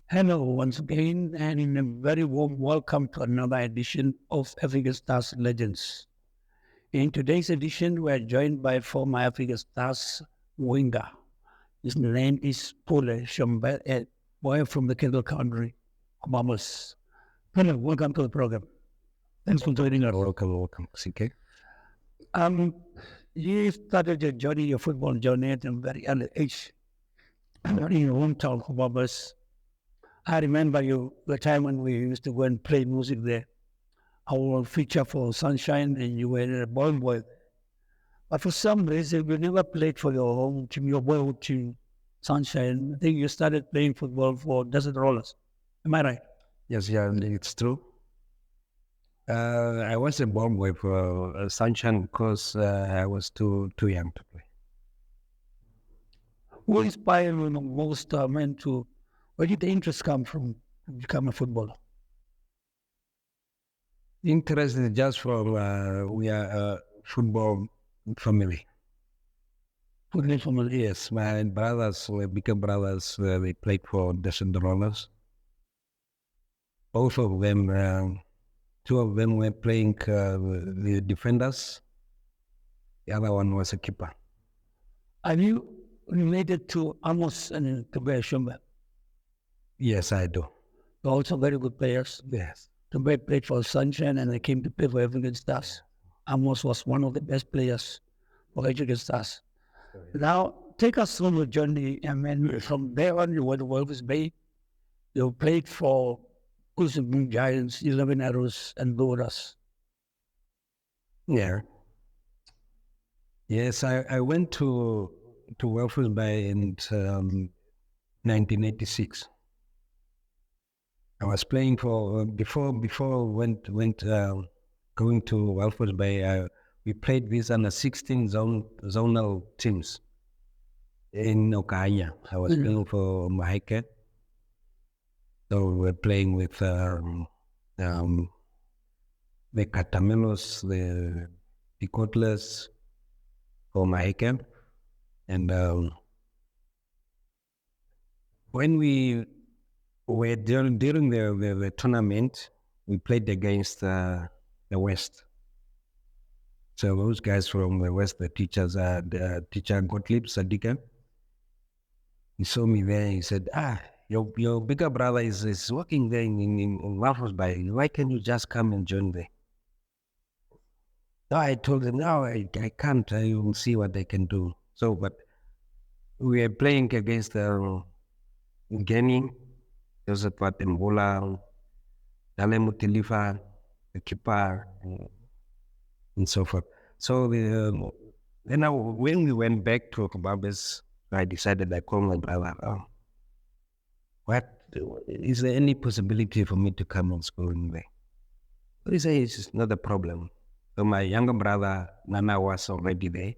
Hello once again, and a very warm welcome to another edition of African Stars Legends. In today's edition, we are joined by former African Stars winger. His name is Pule Tjombe, a boy from the Kendall country, Bahamas. Hello, welcome to the program. Thanks for joining us. Welcome, CK. Um, you started your football journey at a very early age. In your hometown, Bahamas. I remember the time when we used to go and play music there. Our feature for Sunshine, and you were a ball boy. But for some reason, you never played for your home team, your boyhood team, Sunshine. I think you started playing football for Desert Rollers. Am I right? Yes, yeah, it's true. I was a born boy for Sunshine because I was too young to play. Who inspired you the most, where did the interest come from to become a footballer? Interest is just from we are a football family. Football family. Yes, my brothers, my bigger brothers, they played for Desert Rollers. Both of them, two of them were playing the defenders. The other one was a keeper. Are you related to Amos and Tjombe Tjombe? Yes, I do. They're also very good players. Yes. Tjombe played for Sunshine and they came to play for African Stars. Amos was one of the best players for African Stars. Now, take us through the journey. I mean, from there on, you went to Wolves Bay. You played for Ulsan Giants, 11 Arrows, and Loras. Yeah. Yes, I went to Welford Bay in 1986. I was playing for before went going to Welford Bay. We played these under 16 zonal teams in Okaya. I was playing for Mahike. So we were playing with the Catamelos, the Picotlers for Mahike. And when we were during the tournament, we played against the West. So those guys from the West, the teachers, the teacher Gottlieb Sadika, he saw me there. He said, your bigger brother is working there in Waffles Bay. Why can't you just come and join there? So I told him, no, I can't. I will see what I can do. So, but we were playing against Gideon, Joseph Mbola, Dale Mutilifa, the keeper, and so forth. So then when we went back to Kababes, I decided I called my brother, what, is there any possibility for me to come and school in there? But he said, it's not a problem. So my younger brother, Nana, was already there.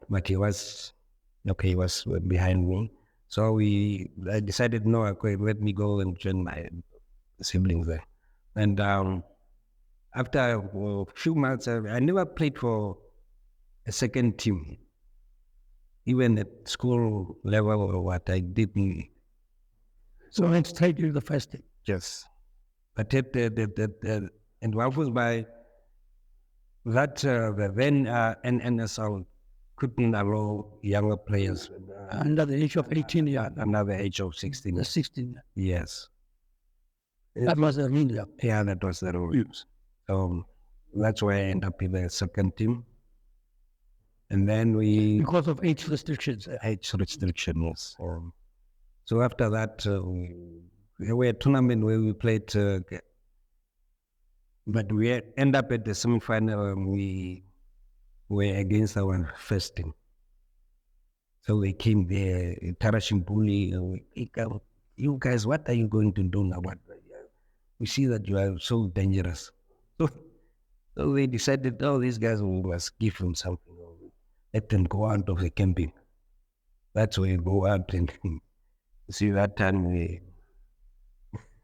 But he was behind me. So I decided, no, okay, let me go and join my siblings there. And after a few months, I never played for a second team, even at school level or what. I didn't. So let's take you to the first team. Yes. But and what was by that then NSL couldn't allow younger players Under the age of 18, yeah. under the age of 16. 16. Yes. That was the rule, yeah. Yeah, that was the rule. So that's why I ended up in the second team. And then because of age restrictions. Age restrictions. So after that, there were a tournament where we played, but we end up at the semi-final and we were against our first team. So we came there, Tarashim Pule, you guys, what are you going to do now? We see that you are so dangerous. So they decided, these guys must give them something. Let them go out of the camping. That's where you go out and see that time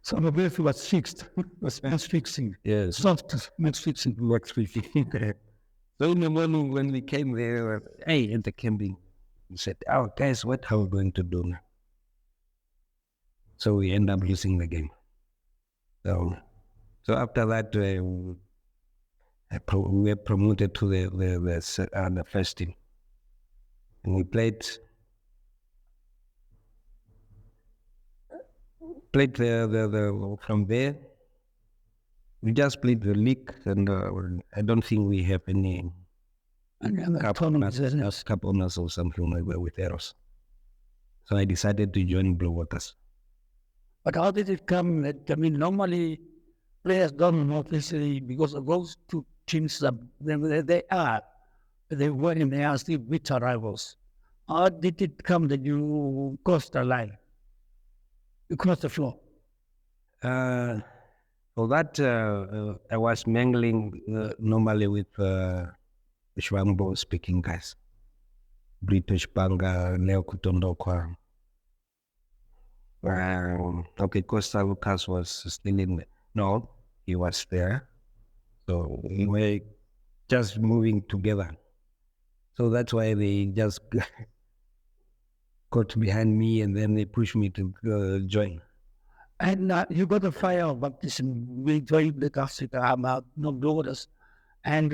So the birth was fixed. Was match fixing. Yes. Soft match fixing. So in the morning when we came there, at the camping, we said, guys, what are we going to do now? So we end up losing the game. So after that, we were promoted to the first team. And we played from there. We just played the league, and I don't think we have any And cup tournaments, owners or something like that with Eros. So I decided to join Blue Waters. But how did it come? I mean, normally players don't obviously because of those two teams that they were and they are still bitter rivals. How did it come that you crossed the line? You crossed the floor. For that, I was mingling normally with Tjombe speaking guys. British Banga, Leo Kutondokwa. Okay, Costa Lucas was still in there. No, he was there. So we were just moving together. So that's why they just got behind me and then they pushed me to join. And you got a fire of baptism. We joined the Catholic no daughters. And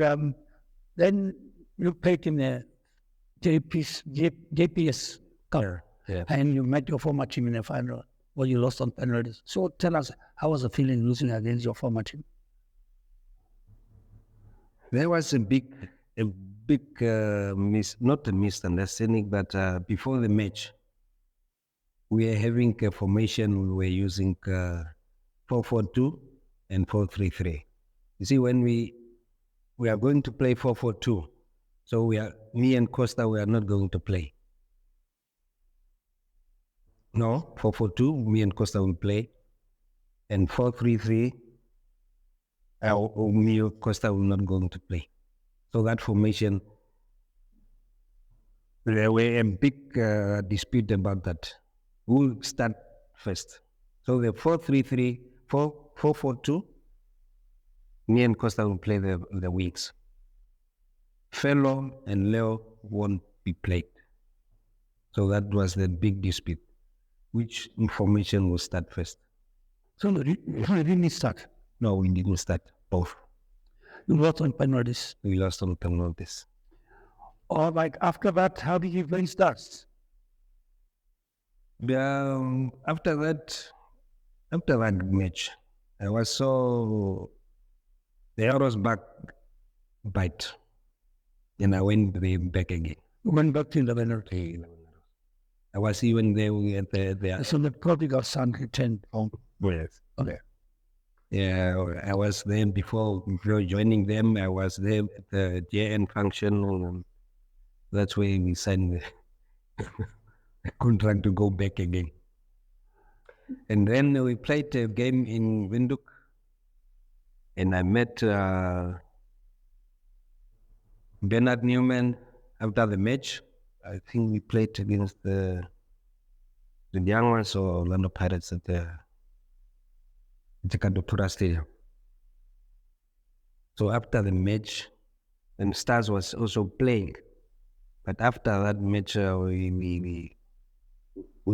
then you played in the JPS Cup. Yeah. And you met your former team in the final, where you lost on penalties. So tell us, how was the feeling losing against your former team? There was a big not a misunderstanding, but before the match, we were having a formation. We were using 4-4-2 and 4-3-3. You see, when we are going to play 4-4-2, so me and Costa, we are not going to play. No, 4-4-2, me and Costa will play. And 4-3-3, me and Costa will not going to play. So that formation, there were a big dispute about that. Who will start first? So the 4-3-3, 4-4-2, me and Costa will play the wings. Fellow and Leo won't be played. So that was the big dispute. Which formation will start first? So you didn't start? No, we didn't start, both. You lost on penalties? We lost on penalties. Or like after that, how did you play starts? After that match, I was so the arrows bite, and I went back again. You went back to 11. I was even there at the So the prodigal son returned home. Yes. Okay. Yeah, I was there before joining them. I was there at the JN function, and that's where we signed the contract to go back again. And then we played a game in Windhoek, and I met Bernard Newman after the match. I think we played against the young ones or Orlando Pirates at the Jakarta Stadium. So after the match, and Stars was also playing, but after that match, we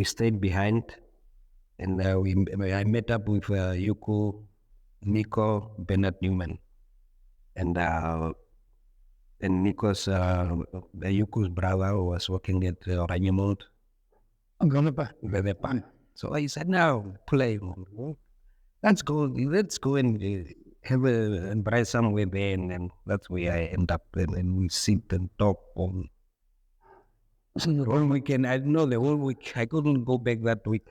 stayed behind, and I met up with Yuko, Nico, Bernard Newman, and Nico's Yuko's brother was working at Ranyamont. So I said, "Now play. Let's go and have and buy somewhere there." And then that's where I end up, and we sit and talk on. So the whole weekend, I know the whole week, I couldn't go back that week.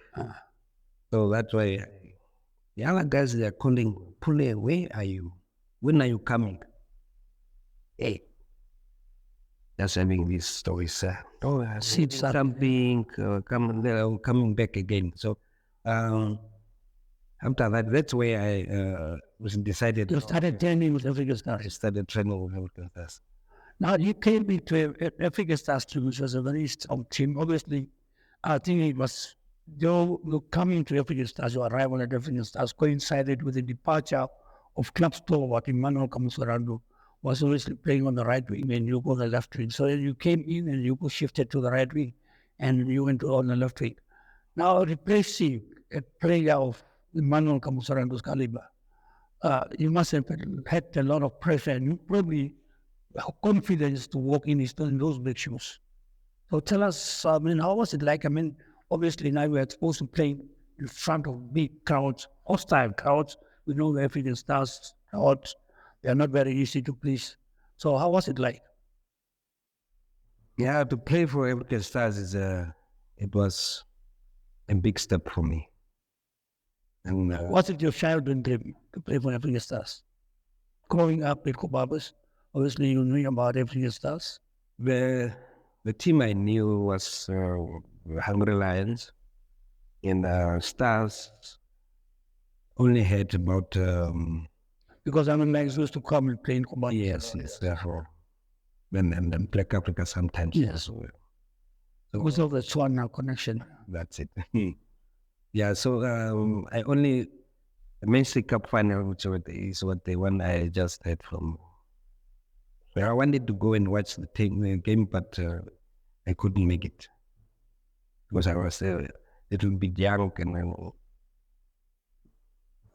So that's why the other guys, they are calling, Pule, where are you? When are you coming? Hey, just having these stories. Something, coming back again. So after that, that's where I was decided. You started training with Africa Stars. I started training with Africa Stars. Now you came into Africa Stars team, which was a very strong team. Obviously, I think it was you coming to Africa Stars, your arrival at Africa Stars coincided with the departure of club stalwart Emmanuel Kamusorando, was obviously playing on the right wing and you go on the left wing. So you came in and you shifted to the right wing and you went on the left wing. Now replacing a player of Emmanuel Kamusarando's caliber, you must have had a lot of pressure and you probably have confidence to walk in those big shoes. So tell us, how was it like? Obviously now we're exposed to playing in front of big crowds, hostile crowds. We know the African stars crowds, they are not very easy to please. So how was it like? Yeah, to play for African Stars it was a big step for me. And Was it your childhood dream to play for African stars? Growing up in Kobabas, obviously you knew about African stars. the team I knew was Hungry Lions, and Stars only had about Because Lions used to come and play in Kobabas. yes, therefore, and Black Africa sometimes. Yes. So Because of the Swana connection. that's it. Yeah, so I only Mainstream Cup final, which is what the one I just had from. So I wanted to go and watch the game, but I couldn't make it because I was a little bit young and I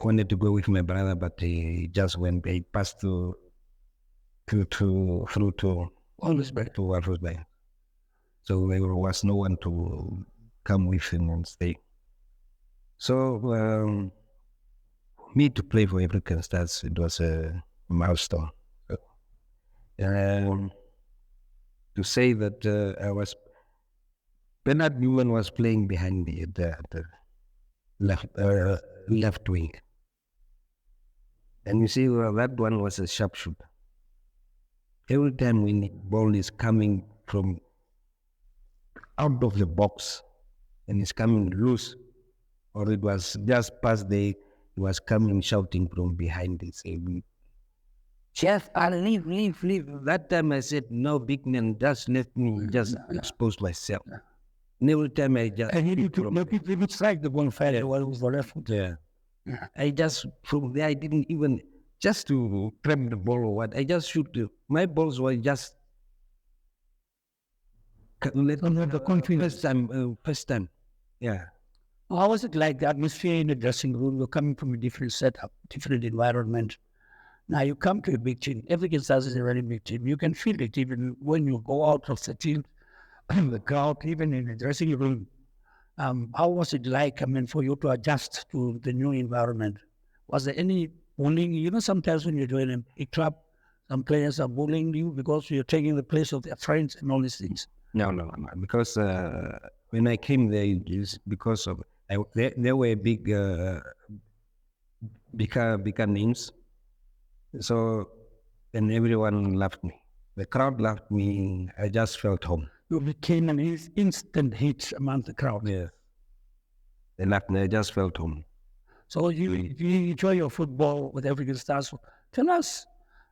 wanted to go with my brother, but he just went. He passed through to Always Walvisby. So there was no one to come with him and stay. So me to play for African Stars, it was a milestone. To say that Bernard Newman was playing behind me at the left wing. And you see, that one was a sharpshooter. Every time when the ball is coming from out of the box and it's coming loose, or it was just past he was coming shouting from behind it, saying, "Chef, I'll leave. That time I said, no, big man, just let me just expose myself. And every time I just... And you could strike the one fighter while it was the left foot. Yeah. I just, from there, I didn't even, just to trap the ball or what, I just shoot. My balls were just... The confidence. First time. Yeah. How was it like, the atmosphere in the dressing room? You're coming from a different setup, different environment. Now you come to a big team. African Stars is a very big team. You can feel it even when you go out of the team, the crowd, even in the dressing room. How was it like, for you to adjust to the new environment? Was there any bullying? Sometimes when you join a club, some players are bullying you because you're taking the place of their friends and all these things. No. Because when I came there, it's because of there were bigger names. So, and everyone loved me. The crowd loved me. I just felt home. You became an instant hit among the crowd. Yes. They loved me. I just felt home. So you enjoy your football with African Stars. Tell us,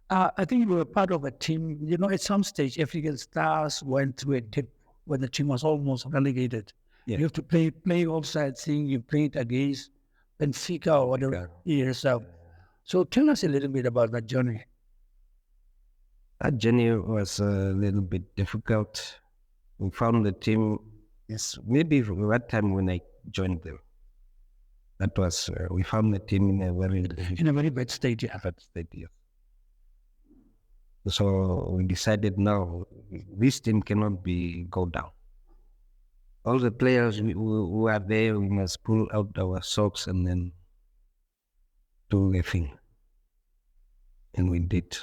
I think you were part of a team. At some stage, African Stars went through a dip when the team was almost relegated. Yeah. You have to play outside thing. You played against Benfica or whatever yourself. So tell us a little bit about that journey. That journey was a little bit difficult. We found the team, maybe from that time when I joined them. That was, we found the team in a very bad state, yeah. So we decided, no, this team cannot go down. All the players who are there, we must pull out our socks and then do the thing. And we did.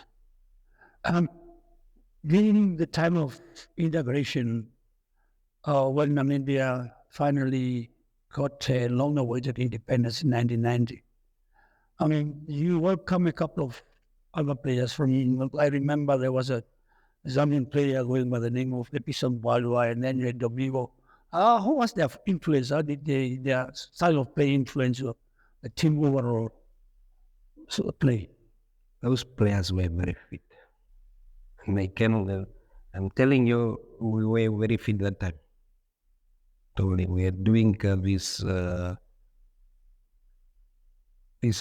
During the time of integration, when Namibia finally got a long-awaited independence in 1990, you welcome a couple of other players from. I remember there was a Zambian player going by the name of Epison Walwa, and then you had Domingo. Who was their influence? How did their style of play influence the team overall play? Those players were very fit. I'm telling you, we were very fit that time. Totally. We are doing this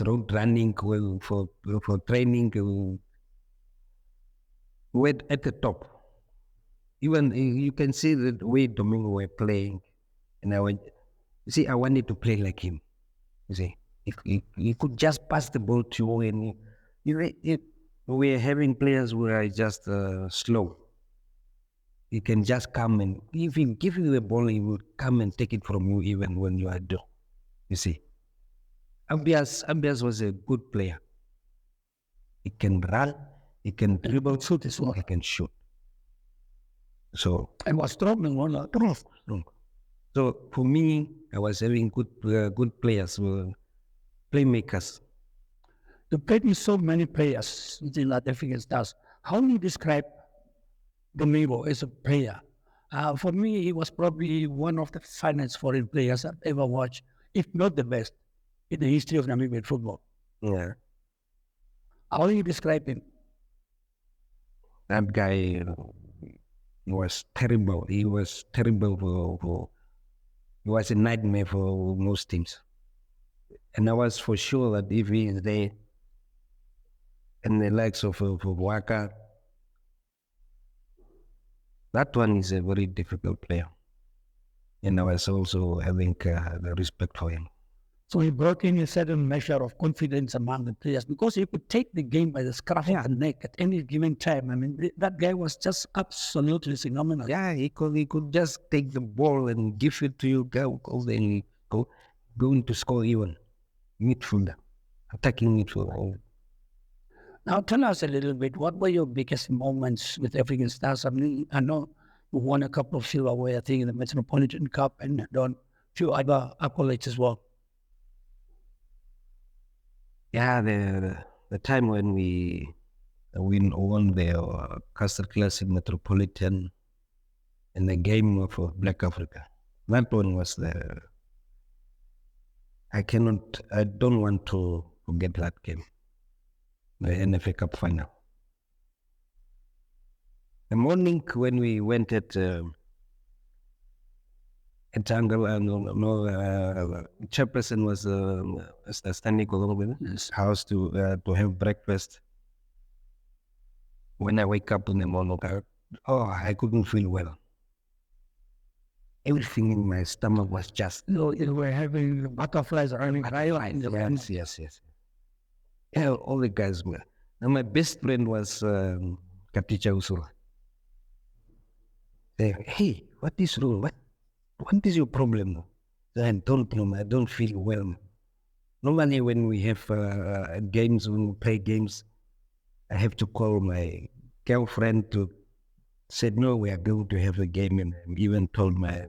road running for training. We were at the top. Even you can see the way Domingo were playing. And I wanted to play like him. You see, he could just pass the ball to you, and we're having players who are just slow. He can just come, and if he give you the ball, he will come and take it from you even when you are down. You see, Ambias was a good player. He can run, he can dribble, Shoot as well. he can shoot. So And was strong and one strong. So for me, I was having good players, playmakers. You played with so many players in South African Stars. How do you describe Domingo as a player? For me, he was probably one of the finest foreign players I've ever watched, if not the best, in the history of Namibian football. Yeah, How do you describe him? that guy was terrible. He was terrible he was a nightmare for most teams. And I was for sure that if he is there, and the likes of Waka, that one is a very difficult player. And I was also having the respect for him. So he brought in a certain measure of confidence among the players because he could take the game by the scruff of the neck at any given time. I mean, that guy was just absolutely phenomenal. Yeah, he could just take the ball and give it to you, go going to score even. Midfielder, attacking midfielder. Now tell us a little bit, what were your biggest moments with African Stars? I mean, I know you won a couple of silverware, I think, in the Metropolitan Cup and done a few other accolades as well. Yeah, the time when we won the Castle Classic Metropolitan and the game of Black Africa. That one was I don't want to forget that game, the NFA Cup final. The morning when we went at Angle, chairperson was standing all over his house to have breakfast. When I wake up in the morning, I couldn't feel well. Everything in my stomach was just... You were having butterflies running high. Yes. Yeah, all the guys were. Now my best friend was Katicha Usula. Hey, what is wrong? What is your problem? I don't know, I don't feel well. Normally when we have games, when we play games, I have to call my girlfriend to say, no, we are going to have a game. And I even told my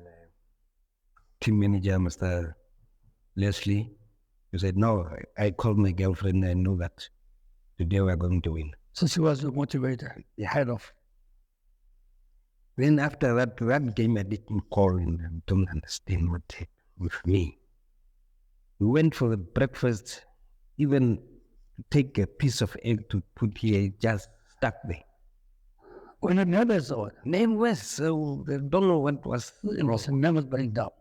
team manager, Mr. Leslie, he said, no, I called my girlfriend, I know that today we are going to win. So she was the motivator, the head of. Then after that game, I didn't call and I don't understand what happened with me. We went for the breakfast, even to take a piece of egg to put here, just stuck there. When the nervous or Name was, so I don't know what was. it was a nervous breakdown.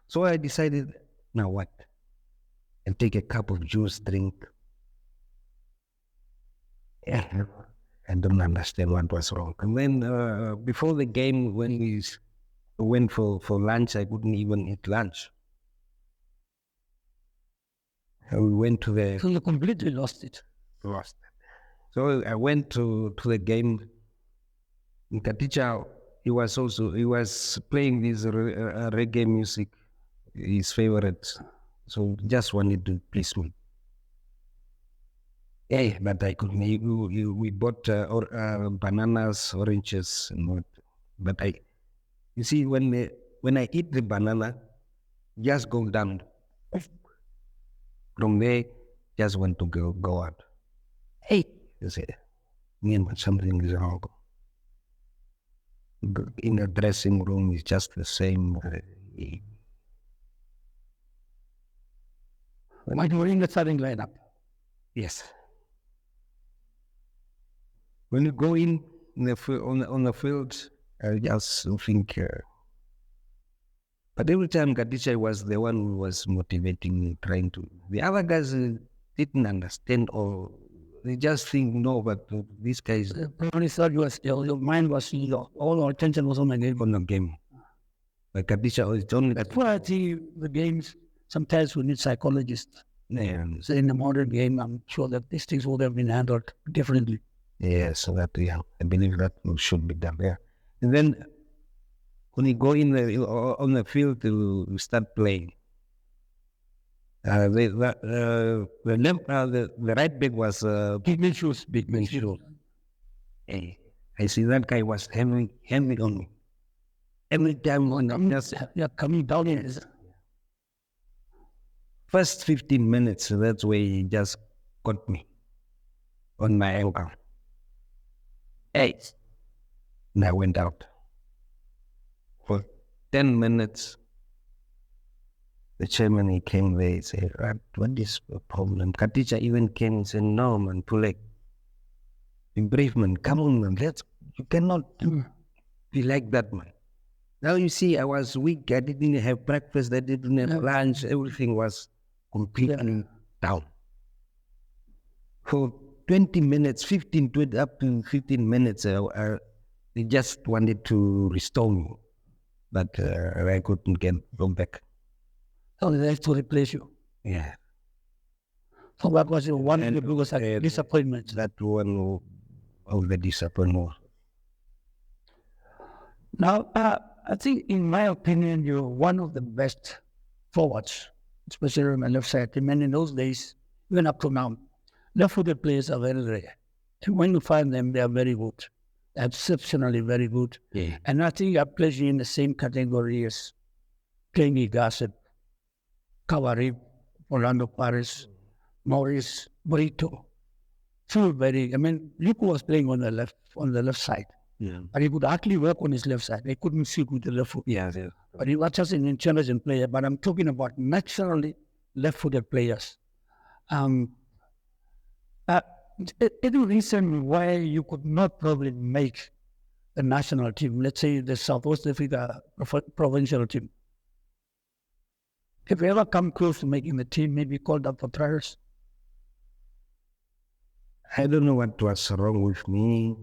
So I decided, now what? And take a cup of juice, drink. Yeah, I don't understand what was wrong. And then before the game, when we went for lunch, I couldn't even eat lunch. And we went to the... So you completely lost it. Lost it. So I went to the game. In Katicha, he was playing this reggae music, his favorite. So just wanted to please me. Yeah, but I couldn't. We bought bananas, oranges, and what. But you see, when I eat the banana, just go down. From there, just want to go out. Hey, you say, something is wrong. In the dressing room, it's just the same. But you were in the starting lineup. Yes. When you go in on the field, I just think. But every time Katicha was the one who was motivating me, trying to. The other guys didn't understand, or they just think, no, but these guys. Only thought your mind was, all your attention was on the game. On the game. But Katicha was only that. Quality, the games, sometimes we need psychologists. Yeah. So in the modern game, I'm sure that these things would have been handled differently. Yeah, so that I believe that should be done. Yeah, and then when you go in on the field to start playing, the right back was Big man shoes. big man shoe. Hey, I see that guy was hammering on me every time when I'm just Coming down in is first 15 minutes. That's where he just got me on my ankle. Hey, and I went out for 10 minutes. The chairman, he came there, he said, "Right, what is the problem?" Katija even came and said, "No, man, Pule, be brave, man. Come on, man. You cannot be like that, man." Now you see, I was weak. I didn't have breakfast. I didn't have lunch. Everything was completely down. For 20 minutes, 20, up to 15 minutes, they just wanted to restore me. But I couldn't go back. so they have to replace you. Yeah. So that was one of the biggest disappointments. That one of the disappointment. Now, I think, in my opinion, you're one of the best forwards, especially on the left side. I mean, in those days, even up to now, left-footed players are very rare. And when you find them, they are very good, exceptionally very good. Yeah. And I think I place you in the same category as Kenny Gossip, Kawari, Orlando Paris, Maurice, Brito. So very, I mean, Luke was playing on the left side. Yeah. But he could hardly work on his left side. He couldn't shoot with the left foot. Yeah. But he was just an intelligent player. But I'm talking about naturally left-footed players. Any reason why you could not probably make the national team, let's say the South West Africa provincial team? Have you ever come close to making the team, maybe called up for trials? I don't know what was wrong with me.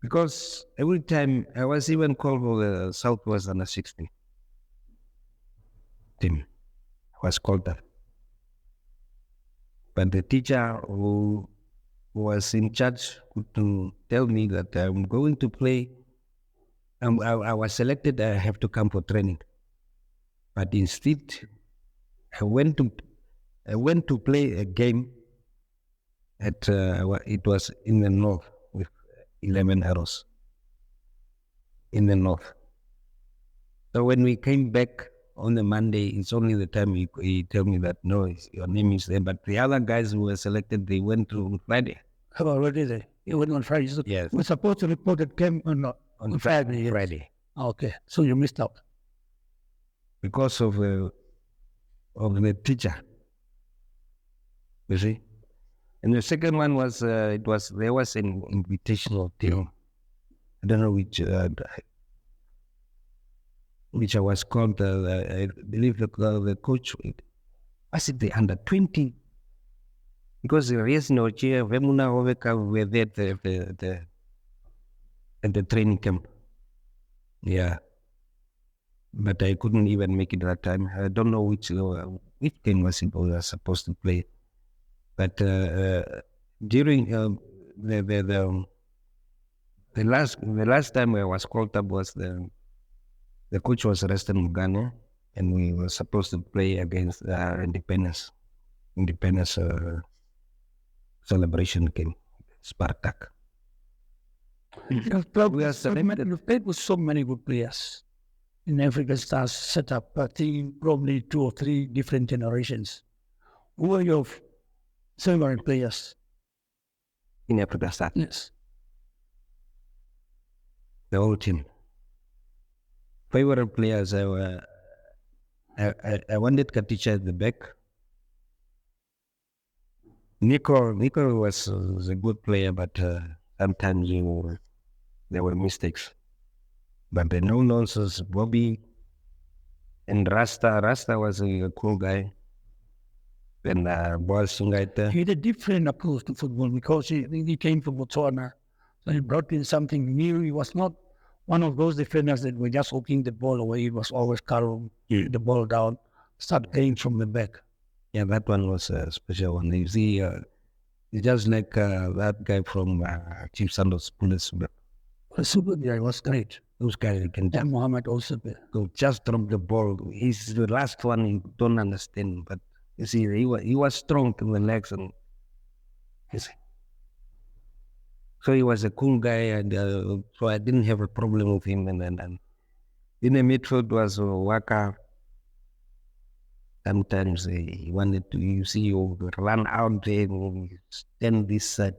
Because every time I was even called for the Southwest Under 16 team, I was called up. But the teacher who was in charge to tell me that I'm going to play, I was selected, I have to come for training. But instead, I went to play a game at, it was in the north with 11 arrows in the north. So when we came back on the Monday, it's only the time he told me that, no, your name is there. But the other guys who were selected, they went to Friday. How already they? You went on Friday. So Yes. we're supposed to report it came on Friday. Yes. Friday. Okay, so you missed out. Because of the teacher. You see? And the second one was, there was an invitational team. I don't know which I was called, I believe the coach, I said the under 20. Because the rest no chair, Vemuna Oveka were there at the training camp. Yeah. But I couldn't even make it that time. I don't know which game was supposed to play. But during the last time I was called up was the coach was arrested in Ghana, and we were supposed to play against Independence celebration game, Spartak. You've played with so many good players. In Africa Stars set up, I think, probably 2 or 3 different generations. Who are your favorite players? In Africa Stars? Yes. The whole team. Favorite players, I wanted Katisha at the back. Nico was a good player, but sometimes there were mistakes. But the no-nonsense Bobby and Rasta was a cool guy. And Boaz Sungaita. He had a different approach to football because he came from Botswana. So he brought in something new. He was not one of those defenders that were just hooking the ball away. He was always carrying the ball down. start going from the back. Yeah, that one was a special one. You see, it's just like that guy from Chief Sandos Police. The super guy was great. Those guys who can And Mohammed also. go just drop the ball. He's the last one you don't understand, but you see, he was strong in the legs, and you see. So he was a cool guy, and so I didn't have a problem with him. And in the midfield was Waka. Sometimes he wanted to, you see, you run out there and stand this side.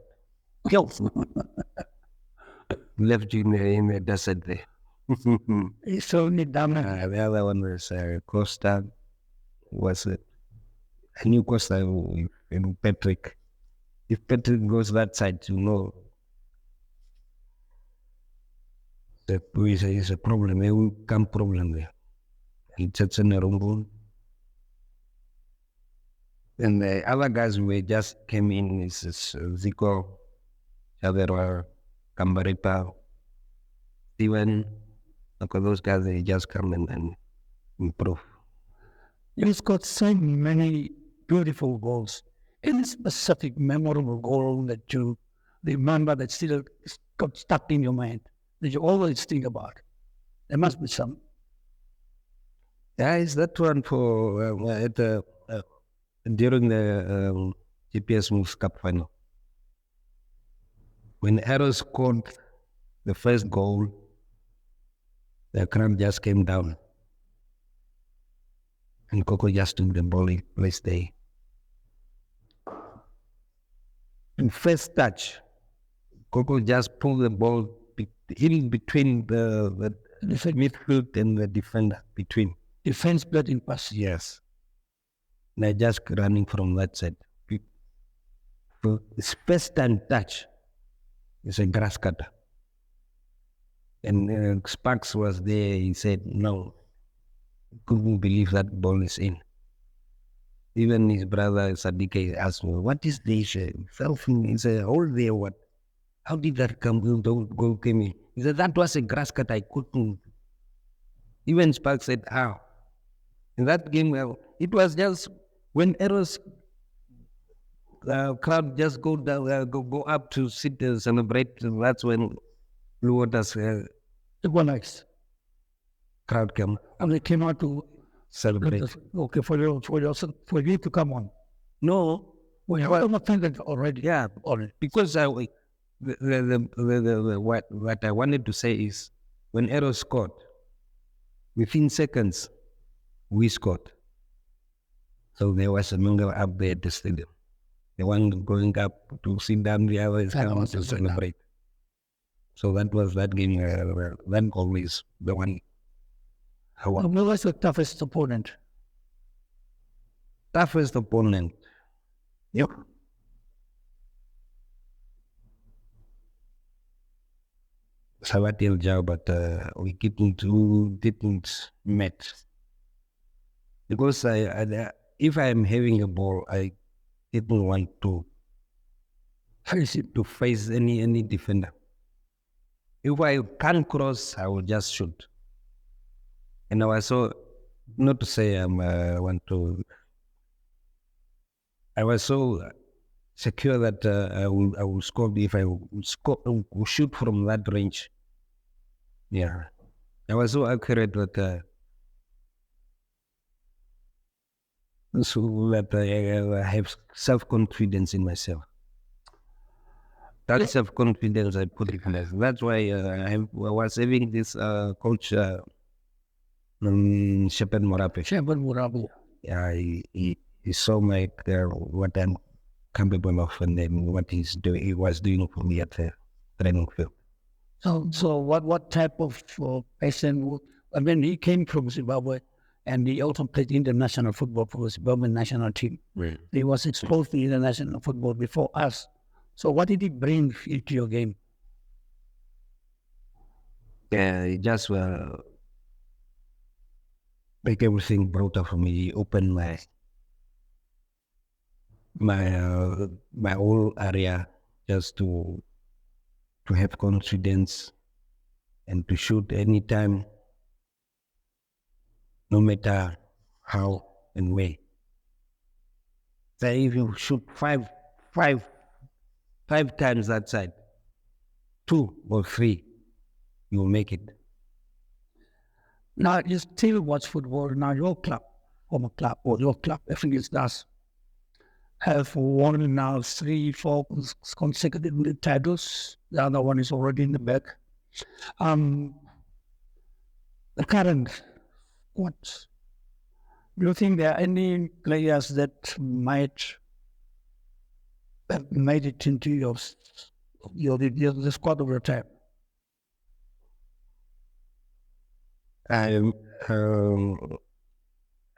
Left you in the desert there. He's so damn. The other one was Costa. Was a new Costa in Patrick. If Patrick goes that side, you know, that is a problem. There will come problem there. It's in a rumble. And the other guys we just came in is Zico, Chavera, Cambarita, Steven. Because those guys, they just come and improve. You scored so many beautiful goals. Any specific memorable goal that you remember that still got stuck in your mind, that you always think about? There must be some. Yeah, is that one for during the GPS Moves Cup final. When Arrow scored the first goal, the crowd just came down. And Coco just took the ball in place there. In first touch, Coco just pulled the ball in between the midfield and the defender between. Defense blood in pass. Yes. And I just running from that side. So his first time touch is a grass cutter. And Sparks was there. He said, no, couldn't believe that ball is in. Even his brother Sadiq asked me, what is this? Selfing is a hole there. What? How did that come? Don't go came in. He said, that was a grass cut. I couldn't. Even Sparks said, how? In that game, it was just when Arrows crowd just go down, go up to sit and celebrate. That's when Blue Waters Equalize. crowd came. And they came out to Celebrate. Okay, for you to come on. No. We have offended already. Yeah, Already. because what I wanted to say is when Arrows scored, within seconds, we scored. So there was a mingle up there at the stadium. The one going up to sit down, the other is coming to celebrate. So that was that game. That goal is the one. Who was the toughest opponent? Toughest opponent. Yep. Sabatil Jau, but we didn't met. Because if I am having a ball, I didn't want to face any defender. If I can't cross, I will just shoot. And I was so, not to say I was so secure that I will score if I will shoot from that range. Yeah. I was so accurate that so that I have self-confidence in myself. That self-confidence I put in place. That's why I was having this coach, Shepherd Morape. Yeah, he saw my what I'm capable of, and then what he was doing for me at the training field. So what type of person? I mean, he came from Zimbabwe, and he also played international football for the Zimbabwean national team. Right. He was exposed to international football before us. So what did he bring into your game? Yeah, he just make everything brought up for me. He opened my whole area just to have confidence and to shoot anytime, no matter how and way. So if you shoot five times that side, 2 or 3, you will make it. Now, you still watch football. Now, your club, former club, or your club, I think it's us, have won now 3-4 consecutive titles. The other one is already in the back. The current, what? Do you think there are any players that might have made it into the squad over time? I'm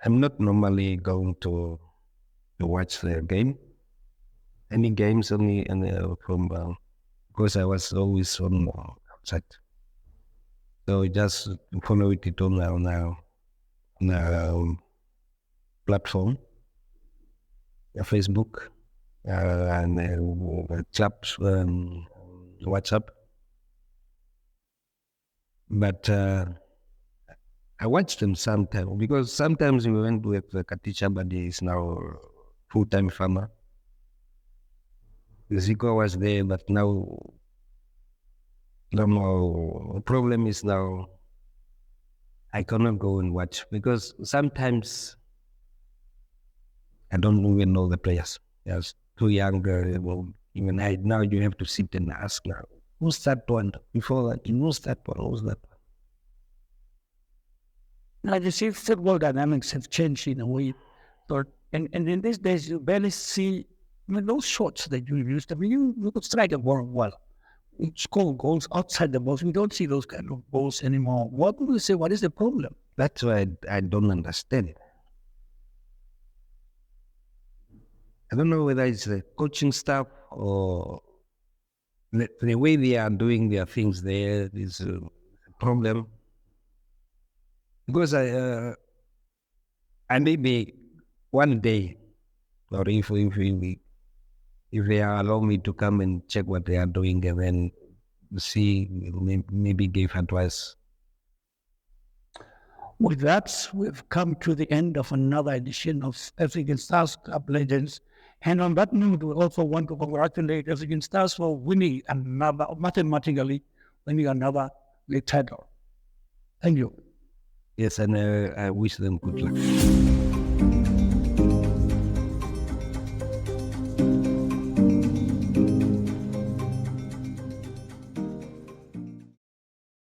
not normally going to watch the game. Any games only from because I was always on outside. So just follow it on our platform, Facebook, and clubs, WhatsApp. But I watch them sometimes because sometimes we went with Tjombe is now full-time farmer. Zico was there, but now the problem is now I cannot go and watch because sometimes I don't even know the players. Yes, too young. Well, even now you have to sit and ask now, who's that one? Before that, who's that one? Who's that one? Now, you see, football dynamics have changed in a way. And in these days, you barely see, those shots that you used. You could strike a ball well. You score goals outside the box. We don't see those kind of goals anymore. What would you say? What is the problem? That's why I don't understand. I don't know whether it's the coaching staff or the way they are doing their things there is a problem. Because I maybe one day, or if they allow me to come and check what they are doing and then see, maybe give advice. With that, we've come to the end of another edition of African Stars Club Legends. And on that note, we also want to congratulate African Stars for mathematically winning another league title. Thank you. Yes, and I wish them good luck.